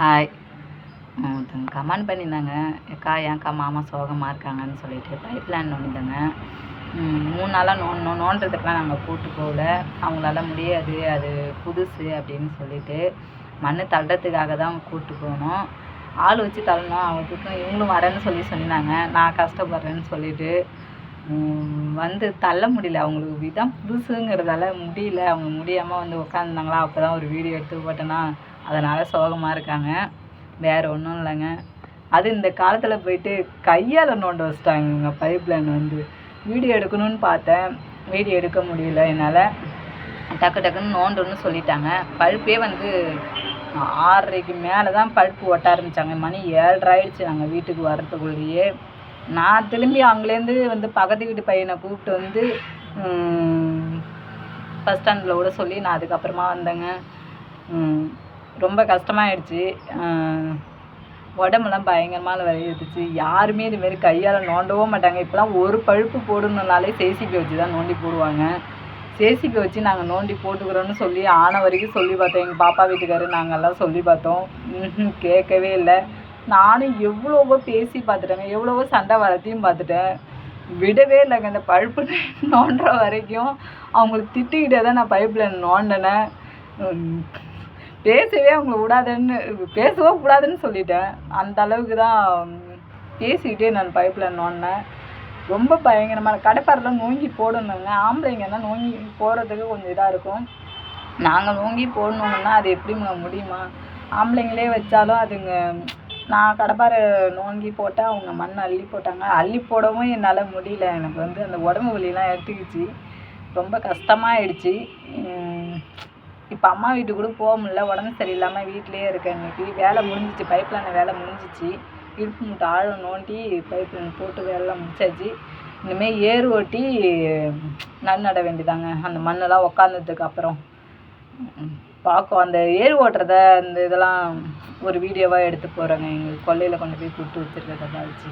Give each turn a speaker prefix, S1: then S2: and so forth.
S1: Hi. ஒருத்தவங்க comment பண்ணியிருந்தாங்க, "அக்கா ஏன்க்கா மாமா சோகமாக இருக்காங்கன்னு சொல்லிட்டு பைப் லைன் நோண்டியிருந்தாங்க. 3 நாளாக நோண்டுறதுக்கெலாம் நாங்கள் கூட்டு போகல. அவங்களால முடியாது, அது புதுசு அப்படின்னு சொல்லிட்டு மண் தள்ளுறதுக்காக தான் கூட்டு போனோம். ஆள் வச்சு தள்ளணும், அவங்களுக்கும் இவங்களும் வரேன்னு சொல்லியிருந்தாங்க. நான் கஷ்டப்படுறேன்னு சொல்லிட்டு வந்து தள்ள முடியல. அவங்களுக்கு இதான் புதுசுங்கிறதால முடியல. அவங்க முடியாமல் வந்து உட்காந்துருந்தாங்களா, அப்போ தான் ஒரு வீடியோ எடுத்து போட்டேன்னா அதனால் சோகமாக இருக்காங்க. வேறு ஒன்றும் இல்லைங்க. அது இந்த காலத்தில் போயிட்டு கையால் நோண்ட வச்சுட்டாங்கங்க பைப் லைன் வந்து. வீடியோ எடுக்கணும்னு பார்த்தேன், வீடியோ எடுக்க முடியல என்னால். டக்கு டக்குன்னு நோண்டணும்னு சொல்லிட்டாங்க. பல்பே வந்து 6:30க்கு மேலே தான் பல்ப்பு ஒட்ட ஆரம்பித்தாங்க. மணி 7:30 ஆயிடுச்சு நாங்கள் வீட்டுக்கு வர்றதுக்குள்ளேயே. நான் திரும்பி அங்கேருந்து வந்து பக்கத்து வீட்டு பையனை கூப்பிட்டு வந்து பஸ் ஸ்டாண்டில் விட சொல்லி நான் அதுக்கப்புறமா வந்தேங்க. ரொம்ப கஷ்டமாயிடுச்சு. உடம்புலாம் பயங்கரமான வலி எடுத்துச்சு. யாருமே இதுமாரி கையால் நோண்டவும் மாட்டாங்க. இப்போலாம் ஒரு பழுப்பு போடணுன்னாலே ஜேசிபி வச்சு தான் நோண்டி போடுவாங்க. ஜேசிபி வச்சு நாங்கள் நோண்டி போட்டுக்கிறோன்னு சொல்லி ஆன வரைக்கும் சொல்லி பார்த்தோம். எங்கள் பாப்பா வீட்டுக்காரர் நாங்கள்லாம் சொல்லி பார்த்தோம். கேட்கவே இல்லை. நானும் எவ்வளவோ பேசி பார்த்துட்டேங்க, எவ்வளவோ சண்டை வளர்த்தியும் பார்த்துட்டேன். விடவே இல்லைங்க. இந்த பழுப்பு நோண்டுற வரைக்கும் அவங்களுக்கு திட்டிக்கிட்டே தான் நான் பைப்பில் நோண்டினேன். பேசவே அவங்கள பேசவே கூடாதுன்னு சொல்லிட்டேன். அந்த அளவுக்கு தான் பேசிக்கிட்டே நான் பைப்பில் நோண்டினேன். ரொம்ப பயங்கரமான கடைப்பாரெலாம் நோங்கி போடணுங்க. ஆம்பளைங்கன்னா நோங்கி போடுறதுக்கு கொஞ்சம் இதாக இருக்கும். நாங்கள் நோங்கி போடணுங்கன்னா அது எப்படிங்க முடியுமா? ஆம்பளைங்களே வச்சாலும் அதுங்க. நான் கடப்பாரை நோங்கி போட்டேன், அவங்க மண் அள்ளி போட்டாங்க. அள்ளி போடவும் என்னால் முடியல. எனக்கு வந்து அந்த உடம்பு வலிலாம் எடுத்துக்கிச்சு. ரொம்ப கஷ்டமாயிடுச்சு. இப்போ அம்மா வீட்டுக்கு கூட போக முடியல, உடம்பு சரியில்லாமல் வீட்டிலே இருக்கேன். இன்றைக்கி வேலை முடிஞ்சிச்சு, பைப் லைன் வேலை முடிஞ்சிச்சு. இடுப்பு மூட்டை ஆழம் நோண்டி பைப் லைன் போட்டு வேலை முடிச்சாச்சு. இனிமேல் ஏர் ஓட்டி நட வேண்டியதாங்க. அந்த மண்ணெல்லாம் உக்காந்ததுக்கு அப்புறம் பார்க்கும். அந்த ஏர் ஓட்டுறத அந்த இதெல்லாம் ஒரு வீடியோவாக எடுத்து போகிறேங்க. எங்கள் கொல்லையில் கொண்டு போய் கூப்பிட்டு வச்சுருக்கதை வச்சு.